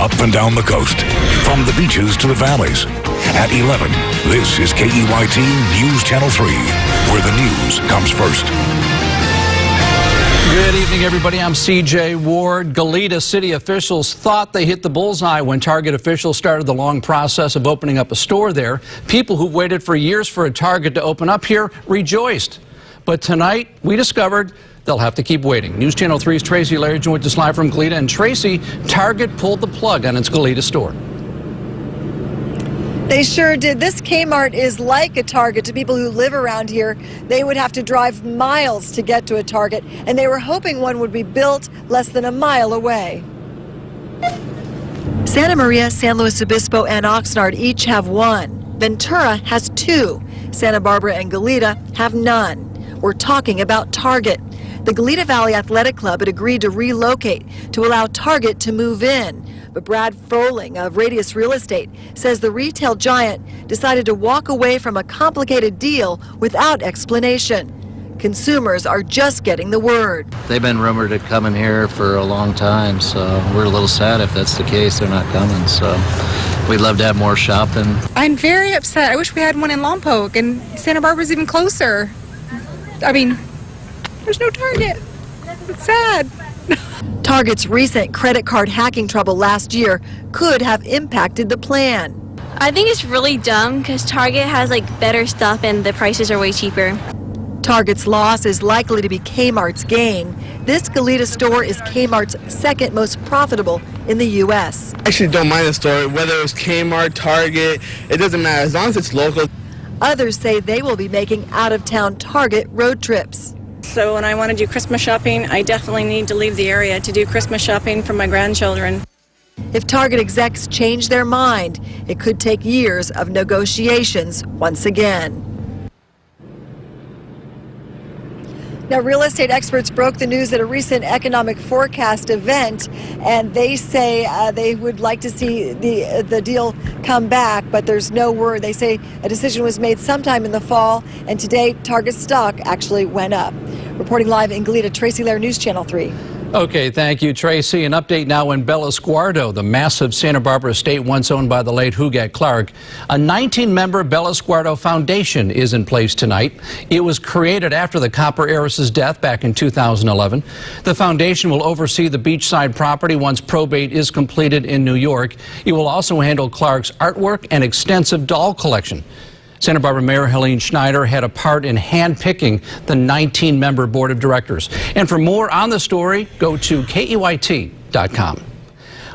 up and down the coast, from the beaches to the valleys. At 11, this is KEYT News Channel 3, where the news comes first. Good evening, everybody. I'm CJ Ward. Goleta city officials thought they hit the bullseye when Target officials started the long process of opening up a store there. People who've waited for years for a Target to open up here rejoiced. But tonight, we discovered they'll have to keep waiting. News Channel 3's Tracy Larry joins us live from Goleta. And Tracy, Target pulled the plug on its Goleta store. They sure did. This Kmart is like a Target to people who live around here. They would have to drive miles to get to a Target, and they were hoping one would be built less than a mile away. Santa Maria, San Luis Obispo, and Oxnard each have one. Ventura has two. Santa Barbara and Goleta have none. We're talking about Target. The Goleta Valley Athletic Club had agreed to relocate to allow Target to move in. But Brad Froling of Radius Real Estate says the retail giant decided to walk away from a complicated deal without explanation. Consumers are just getting the word. They've been rumored to come in here for a long time, so we're a little sad if that's the case. They're not coming, so we'd love to have more shopping. I'm very upset. I wish we had one in Lompoc, and Santa Barbara's even closer. I mean, there's no Target. It's sad. Target's recent credit card hacking trouble last year could have impacted the plan. I think it's really dumb because Target has better stuff and the prices are way cheaper. Target's loss is likely to be Kmart's gain. This Goleta store is Kmart's second most profitable in the U.S. I actually don't mind the store, whether it's Kmart, Target, it doesn't matter as long as it's local. Others say they will be making out-of-town Target road trips. So when I want to do Christmas shopping, I definitely need to leave the area to do Christmas shopping for my grandchildren. If Target execs change their mind, it could take years of negotiations once again. Now, real estate experts broke the news at a recent economic forecast event, and they say they would like to see the deal come back, but there's no word. They say a decision was made sometime in the fall, and today Target stock actually went up. Reporting live in Goleta, Tracy Lair, News Channel 3. Okay, thank you, Tracy. An update now in Bella Squardo, the massive Santa Barbara estate once owned by the late Huguette Clark. A 19-member Bella Squardo Foundation is in place tonight. It was created after the copper heiress's death back in 2011. The foundation will oversee the beachside property once probate is completed in New York. It will also handle Clark's artwork and extensive doll collection. Santa Barbara Mayor Helene Schneider had a part in handpicking the 19-member board of directors. And for more on the story, go to KEYT.com.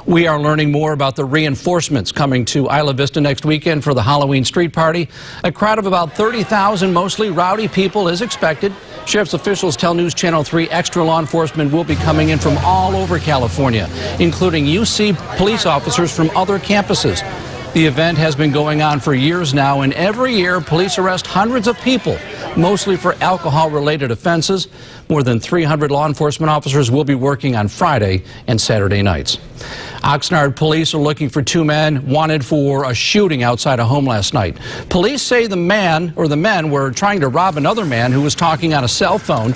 We are learning more about the reinforcements coming to Isla Vista next weekend for the Halloween street party. A crowd of about 30,000, mostly rowdy people, is expected. Sheriff's officials tell News Channel 3 extra law enforcement will be coming in from all over California, including UC police officers from other campuses. The event has been going on for years now, and every year police arrest hundreds of people, mostly for alcohol-related offenses. More than 300 law enforcement officers will be working on Friday and Saturday nights. Oxnard police are looking for two men wanted for a shooting outside a home last night. Police say the men were trying to rob another man who was talking on a cell phone.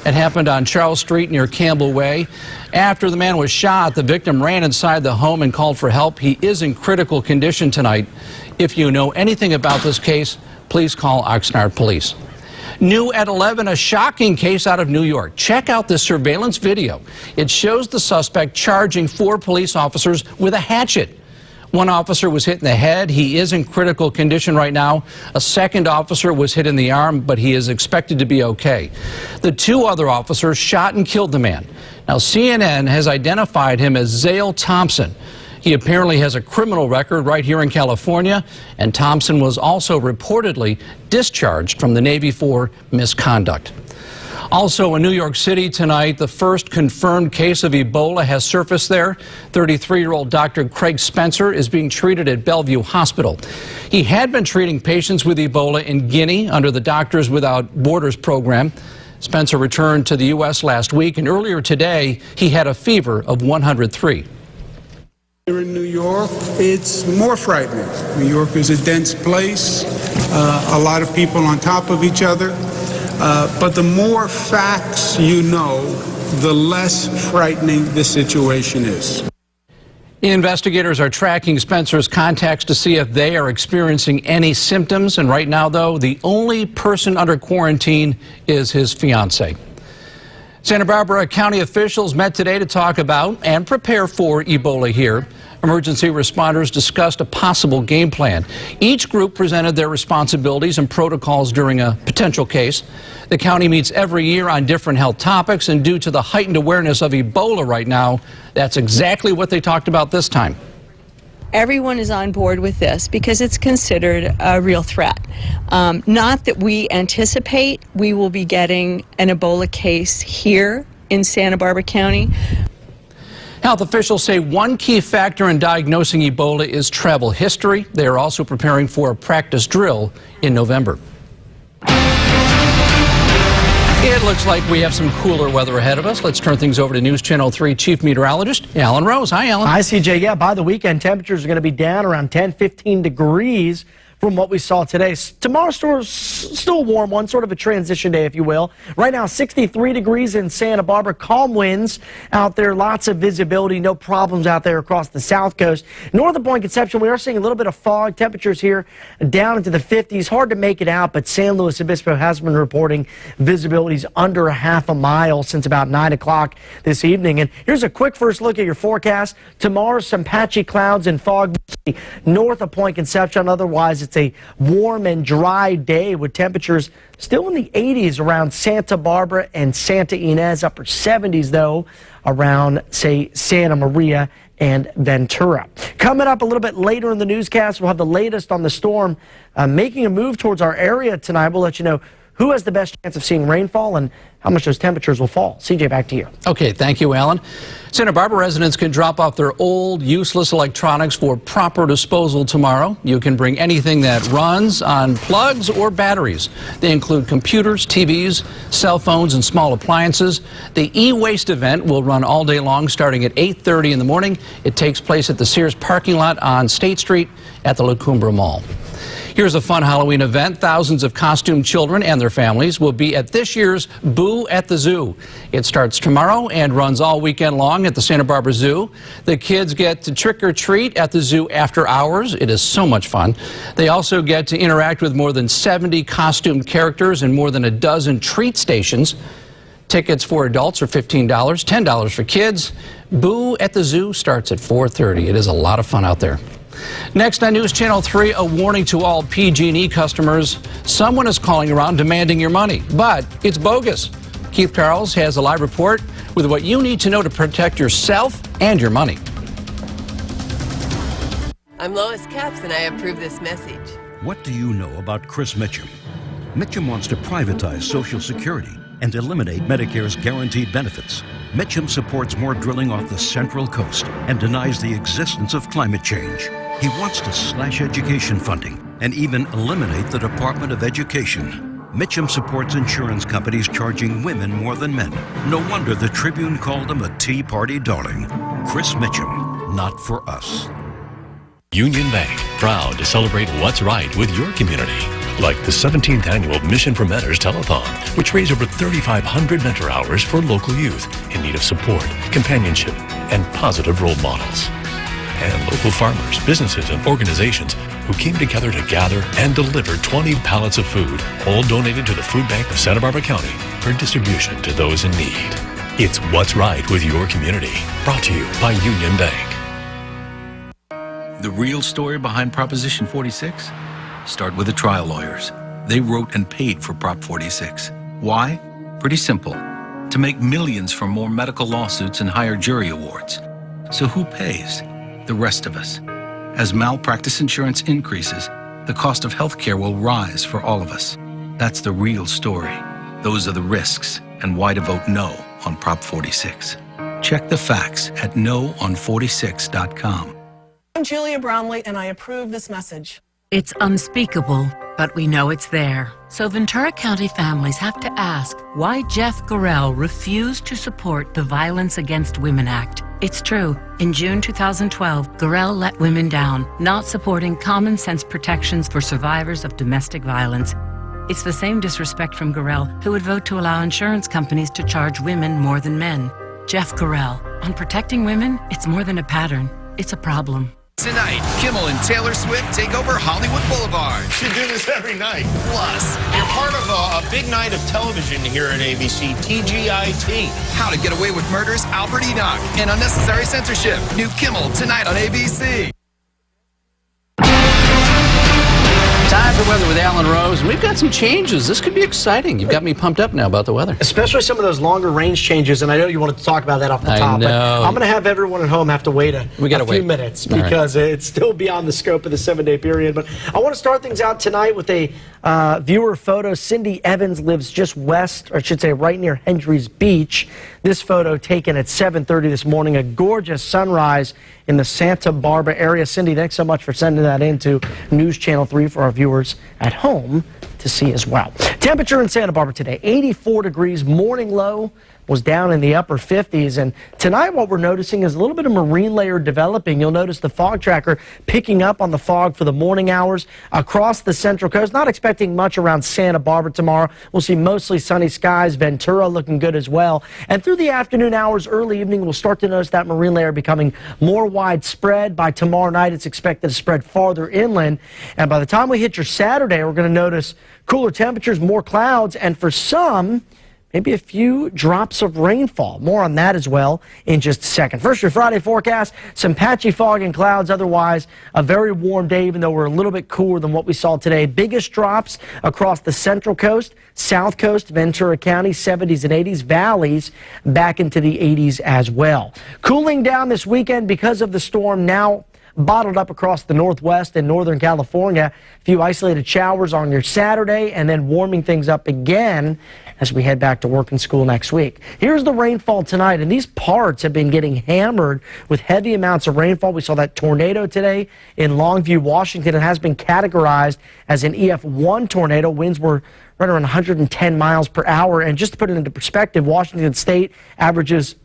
It happened on Charles Street near Campbell Way. After the man was shot, the victim ran inside the home and called for help. He is in critical condition tonight. If you know anything about this case, please call Oxnard Police. New at 11, a shocking case out of New York. Check out this surveillance video. It shows the suspect charging 4 police officers with a hatchet. One officer was hit in the head. He is in critical condition right now. A second officer was hit in the arm, but he is expected to be okay. The 2 other officers shot and killed the man. Now, CNN has identified him as Zale Thompson. He apparently has a criminal record right here in California, and Thompson was also reportedly discharged from the Navy for misconduct. Also in New York City tonight, the first confirmed case of Ebola has surfaced there. 33-year-old Dr. Craig Spencer is being treated at Bellevue Hospital. He had been treating patients with Ebola in Guinea under the Doctors Without Borders program. Spencer returned to the U.S. last week, and earlier today, he had a fever of 103. Here in New York, it's more frightening. New York is a dense place, a lot of people on top of each other. But the more facts you know, the less frightening the situation is. Investigators are tracking Spencer's contacts to see if they are experiencing any symptoms. And right now, though, the only person under quarantine is his fiancée. Santa Barbara County officials met today to talk about and prepare for Ebola here. Emergency responders discussed a possible game plan. Each group presented their responsibilities and protocols during a potential case. The county meets every year on different health topics, and due to the heightened awareness of Ebola right now, that's exactly what they talked about this time. Everyone is on board with this because it's considered a real threat. Not that we anticipate we will be getting an Ebola case here in Santa Barbara County. Health officials say one key factor in diagnosing Ebola is travel history. They are also preparing for a practice drill in November. It looks like we have some cooler weather ahead of us. Let's turn things over to News Channel 3 Chief Meteorologist Alan Rose. Hi, Alan. Hi, CJ. Yeah, by the weekend, temperatures are going to be down around 10, 15 degrees from what we saw today. Tomorrow's still a warm one, sort of a transition day, if you will. Right now, 63 degrees in Santa Barbara. Calm winds out there, lots of visibility, no problems out there across the south coast. North of Point Conception, we are seeing a little bit of fog. Temperatures here down into the 50s. Hard to make it out, but San Luis Obispo has been reporting visibilities under a half a mile since about 9 o'clock this evening. And here's a quick first look at your forecast. Tomorrow, some patchy clouds and fog north of Point Conception. Otherwise, it's a warm and dry day with temperatures still in the 80s around Santa Barbara and Santa Ynez, upper 70s, though, around, say, Santa Maria and Ventura. Coming up a little bit later in the newscast, we'll have the latest on the storm making a move towards our area tonight. We'll let you know who has the best chance of seeing rainfall and how much those temperatures will fall. CJ, back to you. Okay, thank you, Alan. Santa Barbara residents can drop off their old, useless electronics for proper disposal tomorrow. You can bring anything that runs on plugs or batteries. They include computers, TVs, cell phones, and small appliances. The e-waste event will run all day long, starting at 8:30 in the morning. It takes place at the Sears parking lot on State Street at the La Cumbre Mall. Here's a fun Halloween event. Thousands of costumed children and their families will be at this year's Boo at the Zoo. It starts tomorrow and runs all weekend long at the Santa Barbara Zoo. The kids get to trick or treat at the zoo after hours. It is so much fun. They also get to interact with more than 70 costumed characters and more than a dozen treat stations. Tickets for adults are $15, $10 for kids. Boo at the Zoo starts at 4:30. It is a lot of fun out there. Next on News Channel 3, a warning to all PG&E customers. Someone is calling around demanding your money, but it's bogus. Keith Carls has a live report with what you need to know to protect yourself and your money. I'm Lois Capps, and I approve this message. What do you know about Chris Mitchum? Mitchum wants to privatize Social Security and eliminate Medicare's guaranteed benefits. Mitchum supports more drilling off the Central Coast and denies the existence of climate change. He wants to slash education funding and even eliminate the Department of Education. Mitchum supports insurance companies charging women more than men. No wonder the Tribune called him a Tea Party darling. Chris Mitchum, not for us. Union Bank, proud to celebrate what's right with your community. Like the 17th annual Mission for Mentors Telethon, which raised over 3,500 mentor hours for local youth in need of support, companionship, and positive role models. And local farmers, businesses, and organizations who came together to gather and deliver 20 pallets of food, all donated to the Food Bank of Santa Barbara County for distribution to those in need. It's What's Right with Your Community, brought to you by Union Bank. The real story behind Proposition 46? Start with the trial lawyers. They wrote and paid for Prop 46. Why? Pretty simple. To make millions from more medical lawsuits and higher jury awards. So who pays? The rest of us. As malpractice insurance increases, the cost of health care will rise for all of us. That's the real story. Those are the risks and why to vote no on Prop 46. Check the facts at noon46.com. I'm Julia Bromley, and I approve this message. It's unspeakable, but we know it's there. So Ventura County families have to ask why Jeff Gorell refused to support the Violence Against Women Act. It's true. In June 2012, Gorell let women down, not supporting common sense protections for survivors of domestic violence. It's the same disrespect from Gorell, who would vote to allow insurance companies to charge women more than men. Jeff Gorell. On protecting women, it's more than a pattern. it's a problem. Tonight, Kimmel and Taylor Swift take over Hollywood Boulevard. You do this every night. Plus, you're part of a big night of television here at ABC, TGIT. How to Get Away with Murder's Alfred Enoch and Unnecessary Censorship. New Kimmel tonight on ABC. Time for weather with Alan Rose. We've got some changes. This could be exciting. You've got me pumped up now about the weather. Especially some of those longer range changes, and I know you wanted to talk about that off the top. I know. But I'm going to have everyone at home have to wait a few minutes because it's still beyond the scope of the 7-day period. But I want to start things out tonight with a viewer photo. Cindy Evans lives just west, or I should say right near Hendry's Beach. This photo taken at 7:30 this morning. A gorgeous sunrise in the Santa Barbara area. Cindy, thanks so much for sending that in to News Channel 3 for our viewers at home to see as well. Temperature in Santa Barbara today, 84 degrees. Morning low was down in the upper 50s. And tonight what we're noticing is a little bit of marine layer developing. You'll notice the fog tracker picking up on the fog for the morning hours across the Central Coast. Not expecting much around Santa Barbara tomorrow. We'll see mostly sunny skies. Ventura looking good as well. And through the afternoon hours, early evening, we'll start to notice that marine layer becoming more widespread. By tomorrow night, it's expected to spread farther inland. And by the time we hit your Saturday, we're going to notice cooler temperatures, more clouds, and for some, maybe a few drops of rainfall. More on that as well in just a second. First, your Friday forecast, some patchy fog and clouds. Otherwise, a very warm day, even though we're a little bit cooler than what we saw today. Biggest drops across the Central Coast, South Coast, Ventura County, 70s and 80s. Valleys back into the 80s as well. Cooling down this weekend because of the storm now bottled up across the Northwest and Northern California. A few isolated showers on your Saturday and then warming things up again as we head back to work and school next week. Here's the rainfall tonight, and these parts have been getting hammered with heavy amounts of rainfall. We saw that tornado today in Longview, Washington. It has been categorized as an EF1 tornado. Winds were right around 110 miles per hour. And just to put it into perspective, Washington State averages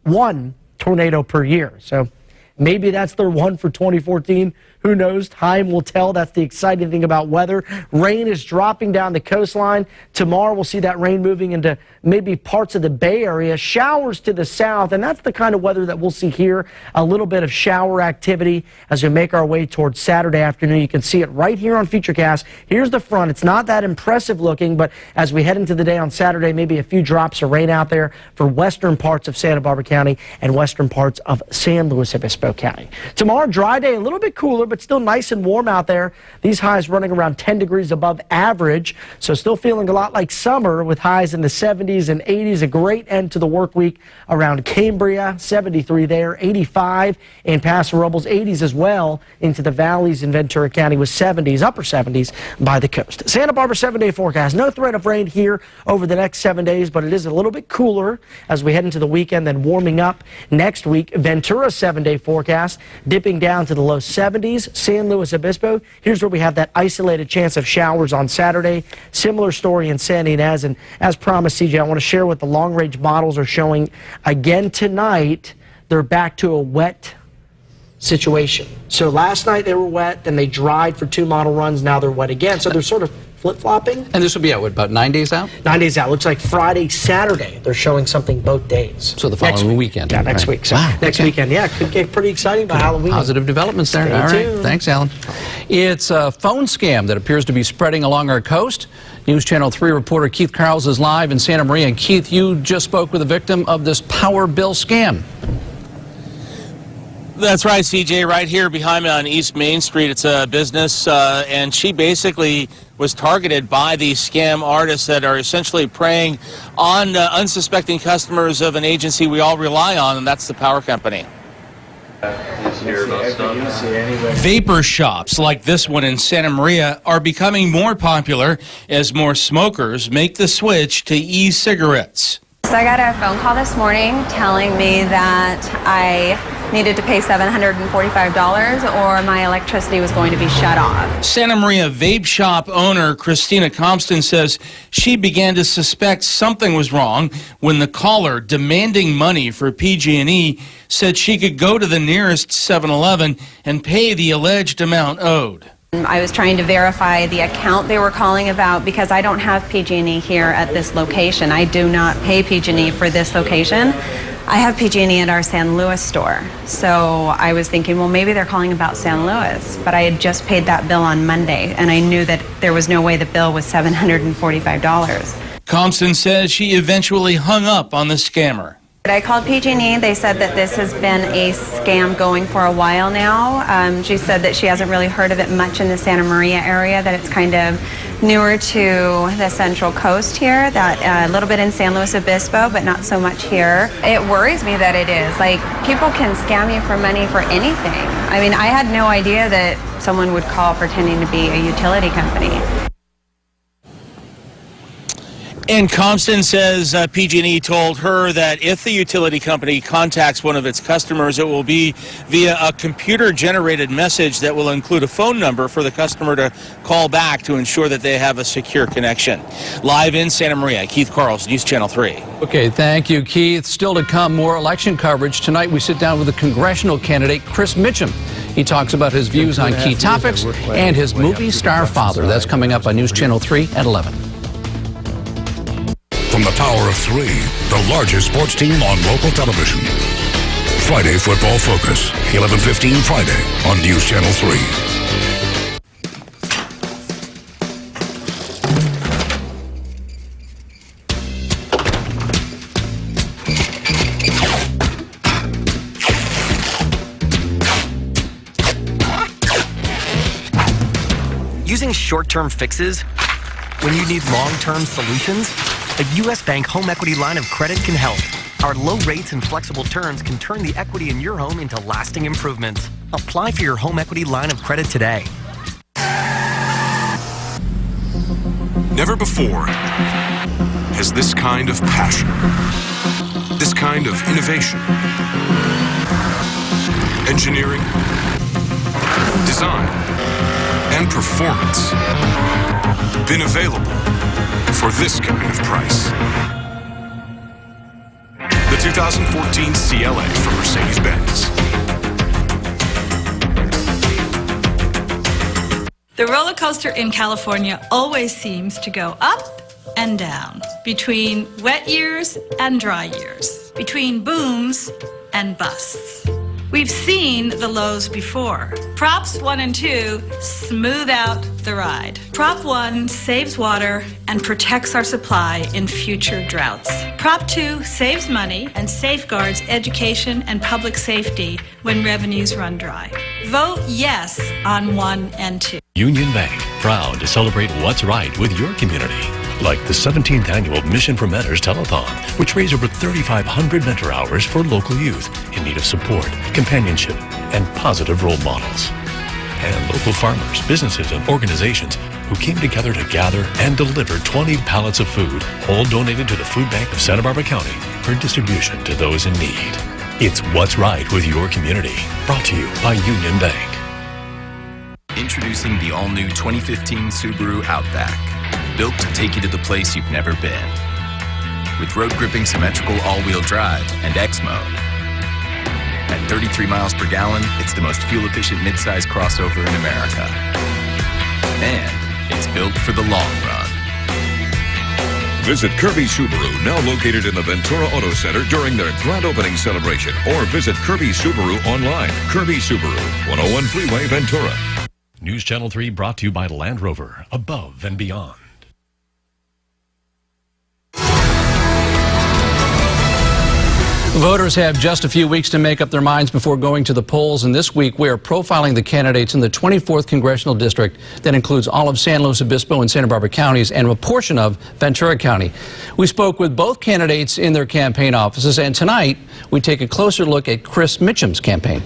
1 tornado per year. So maybe that's their one for 2014. Who knows? Time will tell. That's the exciting thing about weather. Rain is dropping down the coastline. Tomorrow we'll see that rain moving into maybe parts of the Bay Area. Showers to the south, and that's the kind of weather that we'll see here. A little bit of shower activity as we make our way towards Saturday afternoon. You can see it right here on Futurecast. Here's the front. It's not that impressive looking, but as we head into the day on Saturday, maybe a few drops of rain out there for western parts of Santa Barbara County and western parts of San Luis Obispo County. Tomorrow, dry day, a little bit cooler, but still nice and warm out there. These highs running around 10 degrees above average, so still feeling a lot like summer with highs in the 70s and 80s. A great end to the work week around Cambria, 73 there, 85 in Paso Robles, 80s as well into the valleys in Ventura County with 70s, upper 70s by the coast. Santa Barbara 7-day forecast. No threat of rain here over the next 7 days, but it is a little bit cooler as we head into the weekend, then warming up next week. Ventura 7-day forecast dipping down to the low 70s. San Luis Obispo, here's where we have that isolated chance of showers on Saturday. Similar story in Santa Ynez, and as promised, CJ, I want to share what the long-range models are showing again tonight. They're back to a wet situation. So last night they were wet, then they dried for 2 model runs, now they're wet again. So they're sort of flip-flopping. And this will be out, what, about 9 days out? 9 days out. Looks like Friday, Saturday. They're showing something both days. So the following weekend. Yeah, next week. So next weekend, yeah, could get pretty exciting by Halloween. Positive developments there. Stay All right. tuned. Thanks, Alan. It's a phone scam that appears to be spreading along our coast. News Channel 3 reporter Keith Carls is live in Santa Maria. And Keith, you just spoke with a victim of this power bill scam. That's right, CJ, right here behind me on East Main Street. It's a business, and she basically was targeted by these scam artists that are essentially preying on unsuspecting customers of an agency we all rely on, and that's the power company. Vapor shops like this one in Santa Maria are becoming more popular as more smokers make the switch to e-cigarettes. So I got a phone call this morning telling me that I needed to pay $745 or my electricity was going to be shut off. Santa Maria vape shop owner Christina Compton says she began to suspect something was wrong when the caller demanding money for PG&E said she could go to the nearest 7-Eleven and pay the alleged amount owed. I was trying to verify the account they were calling about because I don't have PG&E here at this location. I do not pay PG&E for this location. I have PG&E at our San Luis store. So I was thinking, well, maybe they're calling about San Luis, but I had just paid that bill on Monday, and I knew that there was no way the bill was $745. Compton says she eventually hung up on the scammer. I called PG&E. They said that this has been a scam going for a while now. She said that she hasn't really heard of it much in the Santa Maria area, that it's kind of newer to the Central Coast here, that a little bit in San Luis Obispo, but not so much here. It worries me that it is. Like, people can scam you for money for anything. I mean, I had no idea that someone would call pretending to be a utility company. And Compton says PG&E told her that if the utility company contacts one of its customers, it will be via a computer-generated message that will include a phone number for the customer to call back to ensure that they have a secure connection. Live in Santa Maria, Keith Carls, News Channel 3. Okay, thank you, Keith. Still to come, more election coverage. Tonight, we sit down with the congressional candidate, Chris Mitchum. He talks about his views on key topics and his movie star father. That's coming up on News Channel 3 at 11. From the Power of Three, the largest sports team on local television. Friday Football Focus, 11:15 Friday on News Channel 3. Using short-term fixes when you need long-term solutions? A U.S. Bank home equity line of credit can help. Our low rates and flexible terms can turn the equity in your home into lasting improvements. Apply for your home equity line of credit today. Never before has this kind of passion, this kind of innovation, engineering, design, and performance been available for this kind of price. The 2014 CLA from Mercedes-Benz. The roller coaster in California always seems to go up and down, between wet years and dry years, between booms and busts. We've seen the lows before. Props 1 and 2 smooth out the ride. Prop 1 saves water and protects our supply in future droughts. Prop 2 saves money and safeguards education and public safety when revenues run dry. Vote yes on 1 and 2. Union Bank, proud to celebrate what's right with your community. Like the 17th annual Mission for Mentors Telethon, which raised over 3,500 mentor hours for local youth in need of support, companionship, and positive role models. And local farmers, businesses, and organizations who came together to gather and deliver 20 pallets of food, all donated to the Food Bank of Santa Barbara County for distribution to those in need. It's What's Right with Your Community, brought to you by Union Bank. Introducing the all-new 2015 Subaru Outback. Built to take you to the place you've never been. With road-gripping symmetrical all-wheel drive and X mode. At 33 miles per gallon, it's the most fuel-efficient midsize crossover in America. And it's built for the long run. Visit Kirby Subaru, now located in the Ventura Auto Center during their grand opening celebration, or visit Kirby Subaru online. Kirby Subaru, 101 Freeway, Ventura. News Channel 3 brought to you by Land Rover, above and beyond. Voters have just a few weeks to make up their minds before going to the polls, and this week we are profiling the candidates in the 24th Congressional District that includes all of San Luis Obispo and Santa Barbara counties and a portion of Ventura County. We spoke with both candidates in their campaign offices, and tonight we take a closer look at Chris Mitchum's campaign.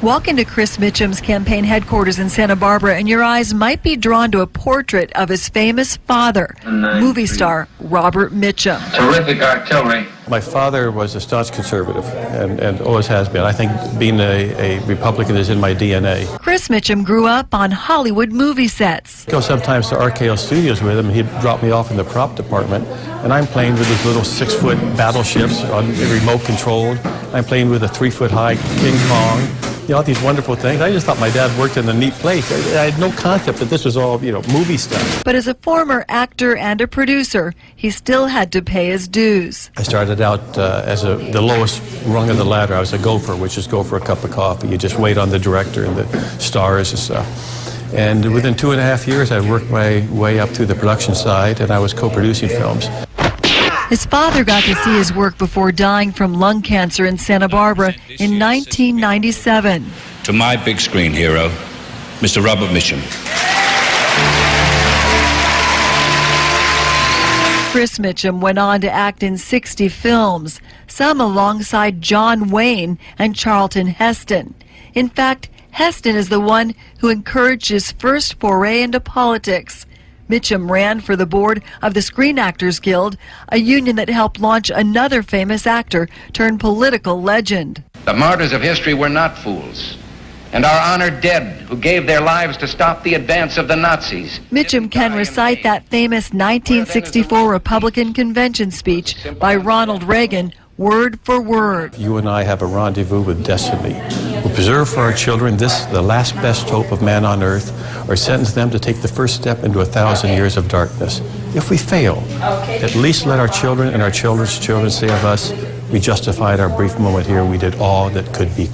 Walk into Chris Mitchum's campaign headquarters in Santa Barbara and your eyes might be drawn to a portrait of his famous father, movie star Robert Mitchum. Terrific artillery. My father was a staunch conservative and always has been. I think being a Republican is in my DNA. Chris Mitchum grew up on Hollywood movie sets. I go sometimes to RKO Studios with him. He'd drop me off in the prop department, and I'm playing with these little 6-foot battleships on remote controlled. I'm playing with a 3-foot high King Kong. all these wonderful things. I just thought my dad worked in a neat place. I had no concept that this was all, movie stuff. But as a former actor and a producer, he still had to pay his dues. I started out as the lowest rung of the ladder. I was a gopher, which is go for a cup of coffee. You just wait on the director and the stars and stuff. And within 2.5 years, I worked my way up through the production side, and I was co-producing films. His father got to see his work before dying from lung cancer in Santa Barbara in 1997. To my big screen hero, Mr. Robert Mitchum. Chris Mitchum went on to act in 60 films, some alongside John Wayne and Charlton Heston. In fact, Heston is the one who encouraged his first foray into politics. Mitchum ran for the board of the Screen Actors Guild, a union that helped launch another famous actor turned political legend. The martyrs of history were not fools, and our honored dead who gave their lives to stop the advance of the Nazis. Mitchum can recite that famous 1964 Republican convention speech by Ronald Reagan word for word. You and I have a rendezvous with destiny. We'll preserve for our children the last best hope of man on earth, or sentence them to take the first step into 1,000 years of darkness. If we fail, at least let our children and our children's children say of us, we justified our brief moment here. We did all that could be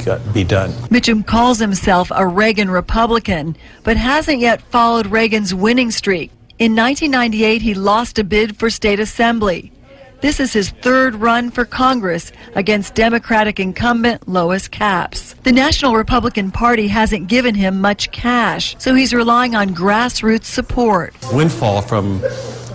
done. Mitchum calls himself a Reagan Republican, but hasn't yet followed Reagan's winning streak. In 1998, he lost a bid for state assembly. This is his third run for Congress against Democratic incumbent Lois Capps. The National Republican Party hasn't given him much cash, so he's relying on grassroots support. Windfall from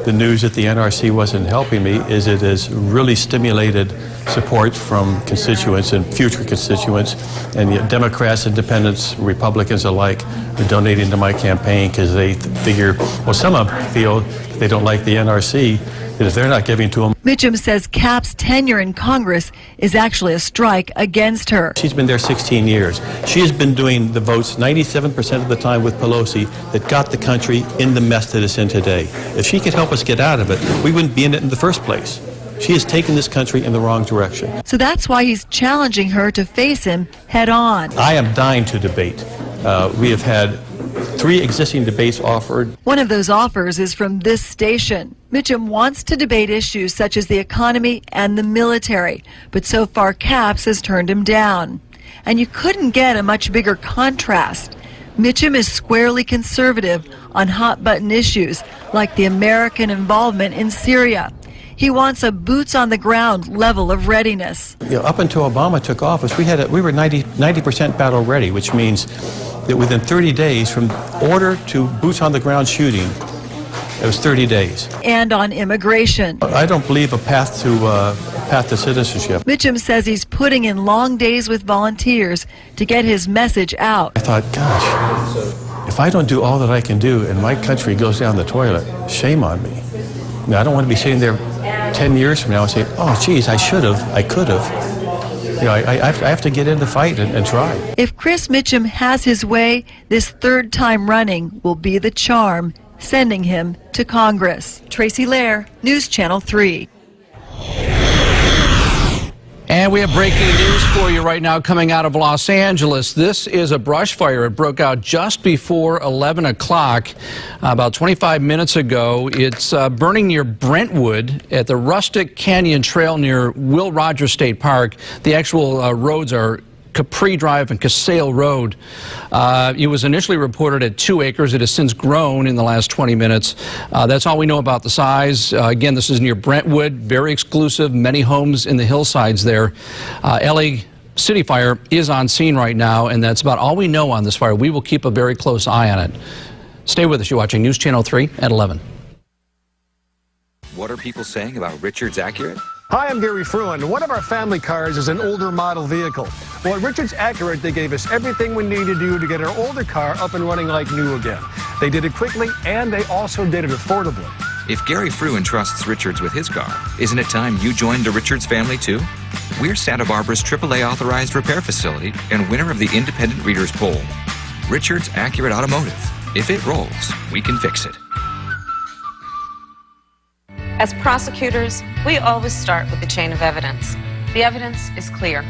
the news that the NRC wasn't helping me is it has really stimulated support from constituents and future constituents, and yet Democrats, Independents, Republicans alike are donating to my campaign because they figure, well, some of them feel they don't like the NRC, that if they're not giving to them. Mitchum says Capps' tenure in Congress is actually a strike against her. She's been there 16 years. She has been doing the votes 97% of the time with Pelosi that got the country in the mess that it's in today. If she could help us get out of it, we wouldn't be in it in the first place. She has taken this country in the wrong direction. So that's why he's challenging her to face him head on. I am dying to debate. We have had 3 existing debates offered. One of those offers is from this station. Mitchum wants to debate issues such as the economy and the military, but so far Capps has turned him down. And you couldn't get a much bigger contrast. Mitchum is squarely conservative on hot-button issues like the American involvement in Syria. He wants a boots-on-the-ground level of readiness. Up until Obama took office, we were 90% battle ready, which means that within 30 days, from order to boots-on-the-ground shooting, it was 30 days. And on immigration. I don't believe a path to citizenship. Mitchum says he's putting in long days with volunteers to get his message out. I thought, gosh, if I don't do all that I can do and my country goes down the toilet, shame on me. I don't want to be sitting there 10 years from now and say, oh, geez, I should have, I could have. I have to get in the fight and try. If Chris Mitchum has his way, this third time running will be the charm, sending him to Congress. Tracy Lair, News Channel 3. And we have breaking news for you right now coming out of Los Angeles. This is a brush fire. It broke out just before 11 o'clock, about 25 minutes ago. It's burning near Brentwood at the Rustic Canyon Trail near Will Rogers State Park. The actual roads are Capri Drive and Casale Road. It was initially reported at 2 acres. It has since grown in the last 20 minutes. That's all we know about the size. Again, this is near Brentwood, very exclusive, many homes in the hillsides there. LA City Fire is on scene right now, and that's about all we know on this fire. We will keep a very close eye on it. Stay with us. You're watching News Channel 3 at 11. What are people saying about Richards Accurate? Hi, I'm Gary Fruin. One of our family cars is an older model vehicle. Well, at Richards Accurate, they gave us everything we need to do to get our older car up and running like new again. They did it quickly, and they also did it affordably. If Gary Fruin trusts Richards with his car, isn't it time you joined the Richards family too? We're Santa Barbara's AAA authorized repair facility and winner of the Independent Readers Poll. Richards Accurate Automotive. If it rolls, we can fix it. As prosecutors, we always start with the chain of evidence. The evidence is clear.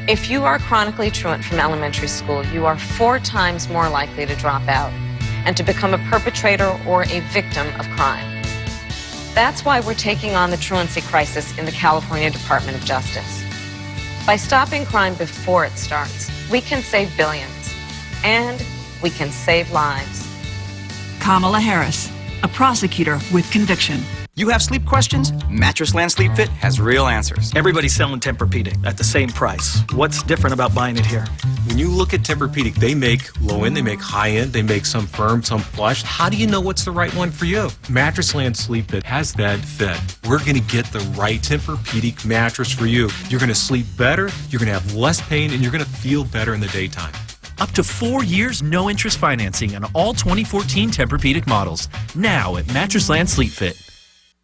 If you are chronically truant from elementary school, you are 4 times more likely to drop out and to become a perpetrator or a victim of crime. That's why we're taking on the truancy crisis in the California Department of Justice. By stopping crime before it starts, we can save billions, and we can save lives. Kamala Harris, a prosecutor with conviction. You have sleep questions? Mattress Land Sleep Fit has real answers. Everybody's selling Tempur-Pedic at the same price. What's different about buying it here? When you look at Tempur-Pedic, they make low-end, they make high-end, they make some firm, some plush. How do you know what's the right one for you? Mattress Land Sleep Fit has that fit. We're going to get the right Tempur-Pedic mattress for you. You're going to sleep better, you're going to have less pain, and you're going to feel better in the daytime. Up to 4 years, no interest financing on all 2014 Tempur-Pedic models. Now at Mattress Land Sleep Fit.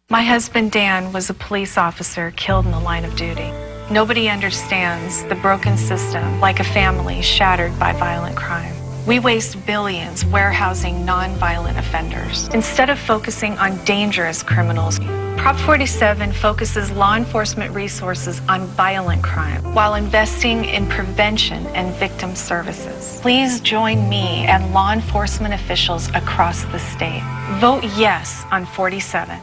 My husband Dan was a police officer killed in the line of duty. Nobody understands the broken system like a family shattered by violent crime. We waste billions warehousing non-violent offenders instead of focusing on dangerous criminals. Prop 47 focuses law enforcement resources on violent crime while investing in prevention and victim services. Please join me and law enforcement officials across the state. Vote yes on 47.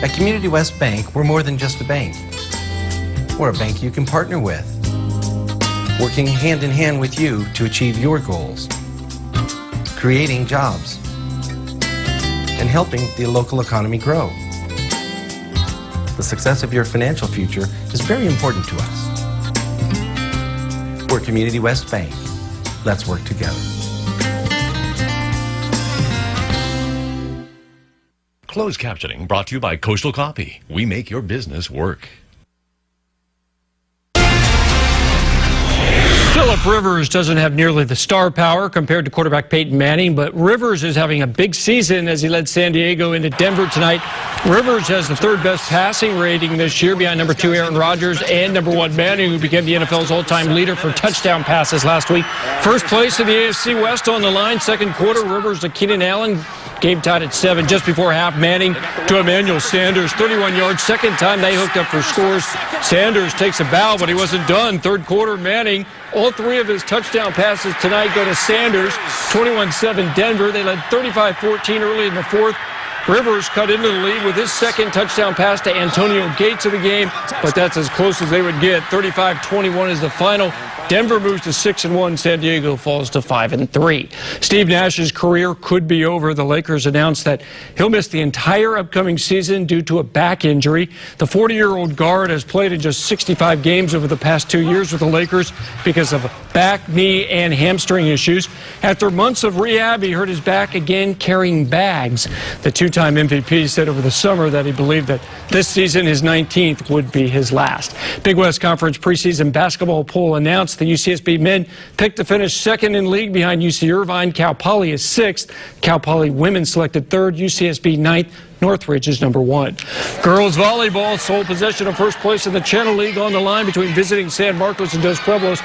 At Community West Bank, we're more than just a bank. We're a bank you can partner with, working hand in hand with you to achieve your goals, creating jobs, and helping the local economy grow. The success of your financial future is very important to us. We're Community West Bank. Let's work together. Closed captioning brought to you by Coastal Coffee. We make your business work. Phillip Rivers doesn't have nearly the star power compared to quarterback Peyton Manning, but Rivers is having a big season as he led San Diego into Denver tonight. Rivers has the 3rd best passing rating this year behind number 2 Aaron Rodgers and number 1 Manning, who became the NFL's all-time leader for touchdown passes last week. First place in the AFC West on the line. Second quarter, Rivers to Keenan Allen. Game tied at 7 just before half. Manning to Emmanuel Sanders, 31 yards. Second time they hooked up for scores. Sanders takes a bow, but he wasn't done. Third quarter, Manning, all 3 of his touchdown passes tonight go to Sanders. 21-7 Denver. They led 35-14 early in the 4th. Rivers cut into the lead with his 2nd touchdown pass to Antonio Gates of the game, but that's as close as they would get. 35-21 is the final. Denver moves to 6-1. San Diego falls to 5-3. Steve Nash's career could be over. The Lakers announced that he'll miss the entire upcoming season due to a back injury. The 40-year-old guard has played in just 65 games over the past 2 years with the Lakers because of back, knee, and hamstring issues. After months of rehab, he hurt his back again carrying bags. The 2-time MVP said over the summer that he believed that this season, his 19th, would be his last. Big West Conference preseason basketball poll announced the UCSB men picked to finish 2nd in league behind UC Irvine. Cal Poly is 6th. Cal Poly women selected 3rd. UCSB 9th. Northridge is number 1. Girls volleyball, sole possession of first place in the Channel League on the line between visiting San Marcos and Dos Pueblos.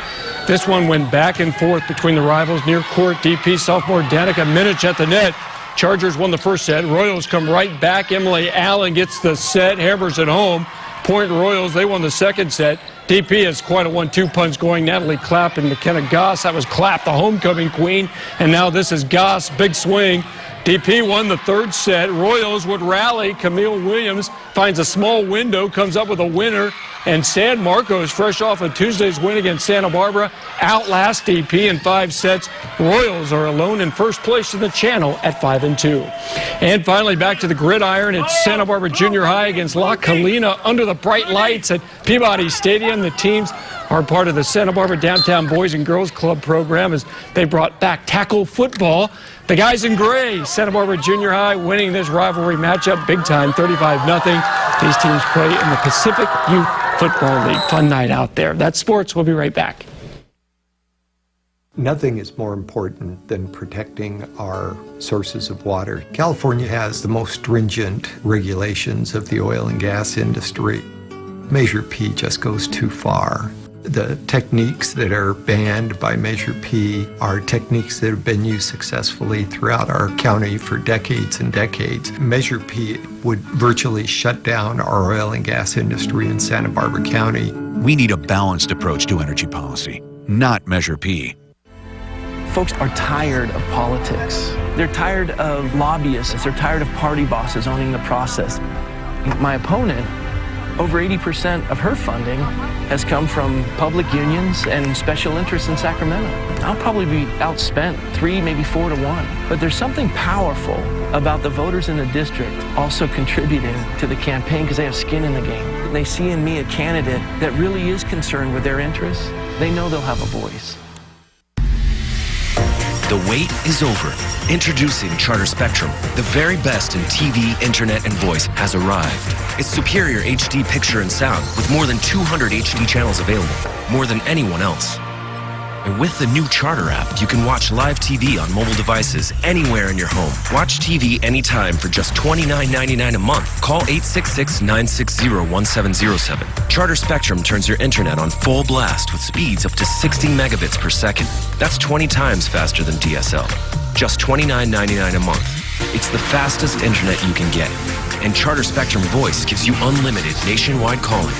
This one went back and forth between the rivals. Near court, DP sophomore Danica Minich at the net. Chargers won the first set. Royals come right back. Emily Allen gets the set. Hammers it home. Point Royals, they won the second set. DP has quite a 1-2 punch going. Natalie Clapp and McKenna Goss. That was Clapp, the homecoming queen. And now this is Goss, big swing. DP won the 3rd set. Royals would rally. Camille Williams finds a small window, comes up with a winner. And San Marcos, fresh off of Tuesday's win against Santa Barbara, outlast DP in 5 sets. Royals are alone in first place in the Channel at 5-2. And finally, back to the gridiron. It's Santa Barbara Junior High against La Colina under the bright lights at Peabody Stadium. The teams are part of the Santa Barbara Downtown Boys and Girls Club program as they brought back tackle football. The guys in gray, Santa Barbara Junior High, winning this rivalry matchup big time, 35-0. These teams play in the Pacific Youth Football League. Fun night out there. That's sports. We'll be right back. Nothing is more important than protecting our sources of water. California has the most stringent regulations of the oil and gas industry. Measure P just goes too far. The techniques that are banned by Measure P are techniques that have been used successfully throughout our county for decades and decades. Measure P would virtually shut down our oil and gas industry in Santa Barbara County. We need a balanced approach to energy policy, not Measure P. Folks are tired of politics. They're tired of lobbyists. They're tired of party bosses owning the process. My opponent, over 80% of her funding has come from public unions and special interests in Sacramento. I'll probably be outspent 3, maybe 4 to 1. But there's something powerful about the voters in the district also contributing to the campaign because they have skin in the game. They see in me a candidate that really is concerned with their interests. They know they'll have a voice. The wait is over. Introducing Charter Spectrum, the very best in TV, internet, and voice has arrived. It's superior HD picture and sound with more than 200 HD channels available, more than anyone else. And with the new Charter app, you can watch live TV on mobile devices anywhere in your home. Watch TV anytime for just $29.99 a month. Call 866-960-1707. Charter Spectrum turns your internet on full blast with speeds up to 60 megabits per second. That's 20 times faster than DSL. Just $29.99 a month. It's the fastest internet you can get. And Charter Spectrum Voice gives you unlimited nationwide calling.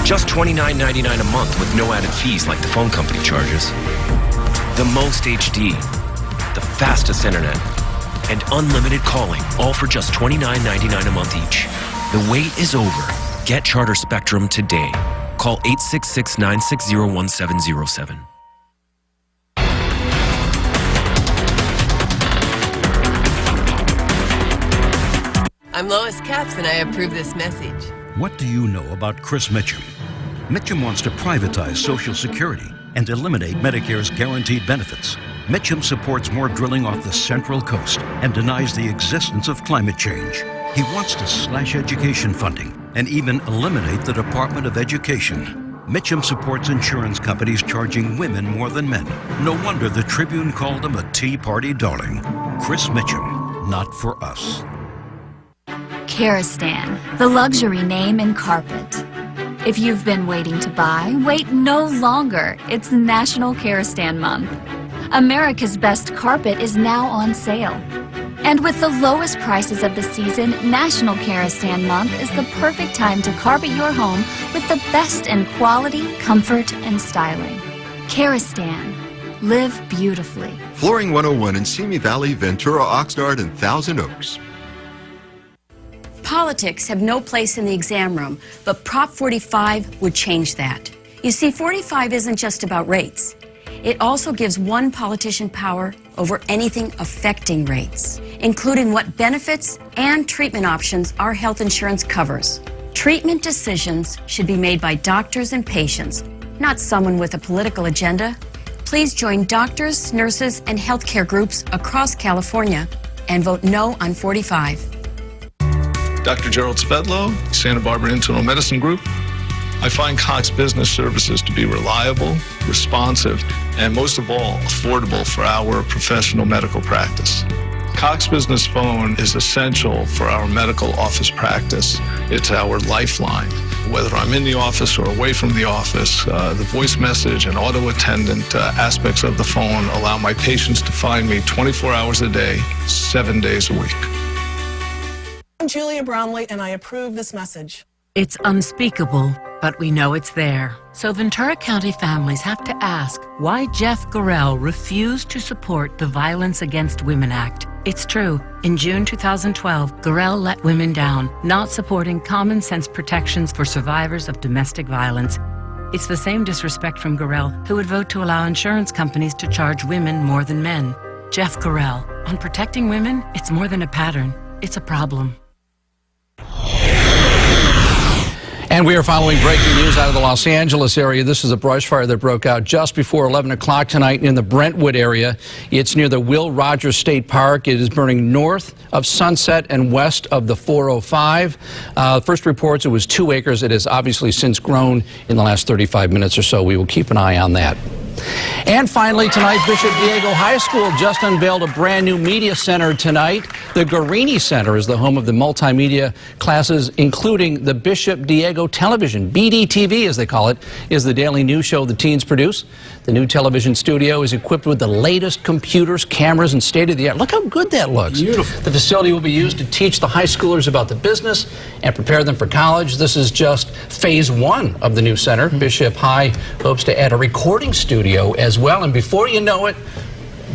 Just $29.99 a month with no added fees like the phone company charges. The most HD, the fastest internet, and unlimited calling, all for just $29.99 a month each. The wait is over. Get Charter Spectrum today. Call 866-960-1707. I'm Lois Capps, and I approve this message. What do you know about Chris Mitchum? Mitchum wants to privatize Social Security and eliminate Medicare's guaranteed benefits. Mitchum supports more drilling off the Central Coast and denies the existence of climate change. He wants to slash education funding and even eliminate the Department of Education. Mitchum supports insurance companies charging women more than men. No wonder the Tribune called him a Tea Party darling. Chris Mitchum, not for us. Kerastan, the luxury name in carpet. If you've been waiting to buy, wait no longer. It's National Kerastan Month. America's best carpet is now on sale. And with the lowest prices of the season, National Kerastan Month is the perfect time to carpet your home with the best in quality, comfort, and styling. Kerastan. Live beautifully. Flooring 101 in Simi Valley, Ventura, Oxnard, and Thousand Oaks. Politics have no place in the exam room, but Prop 45 would change that. You see, 45 isn't just about rates. It also gives one politician power over anything affecting rates, including what benefits and treatment options our health insurance covers. Treatment decisions should be made by doctors and patients, not someone with a political agenda. Please join doctors, nurses, and healthcare groups across California and vote no on 45. Dr. Gerald Svedlow, Santa Barbara Internal Medicine Group. I find Cox Business Services to be reliable, responsive, and most of all, affordable for our professional medical practice. Cox Business Phone is essential for our medical office practice. It's our lifeline. Whether I'm in the office or away from the office, the voice message and auto attendant aspects of the phone allow my patients to find me 24 hours a day, 7 days a week. I'm Julia Bromley, and I approve this message. It's unspeakable, but we know it's there. So Ventura County families have to ask why Jeff Gorell refused to support the Violence Against Women Act. It's true. In June 2012, Gorell let women down, not supporting common sense protections for survivors of domestic violence. It's the same disrespect from Gorell, who would vote to allow insurance companies to charge women more than men. Jeff Gorell, on protecting women, it's more than a pattern. It's a problem. And we are following breaking news out of the Los Angeles area. This is a brush fire that broke out just before 11 o'clock tonight in the Brentwood area. It's near the Will Rogers State Park. It is burning north of Sunset and west of the 405. First reports, it was 2 acres. It has obviously since grown in the last 35 minutes or so. We will keep an eye on that. And finally tonight, Bishop Diego High School just unveiled a brand new media center tonight. The Guarini Center is the home of the multimedia classes, including the Bishop Diego Television. BDTV, as they call it, is the daily news show the teens produce. The new television studio is equipped with the latest computers, cameras, and state-of-the-art. Look how good that looks. Beautiful. The facility will be used to teach the high schoolers about the business and prepare them for college. This is just phase one of the new center. Bishop High hopes to add a recording studio as well, and before you know it,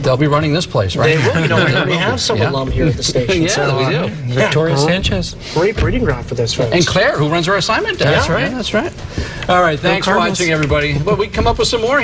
they'll be running this place, right? They will. You know, we have some alum here at the station. Yeah, so, we do. Victoria Sanchez. Great breeding ground for this, folks. And Claire, who runs our assignment desk. That's right. Yeah, that's right. All right, thanks for watching, everybody. Well, we come up with some more here.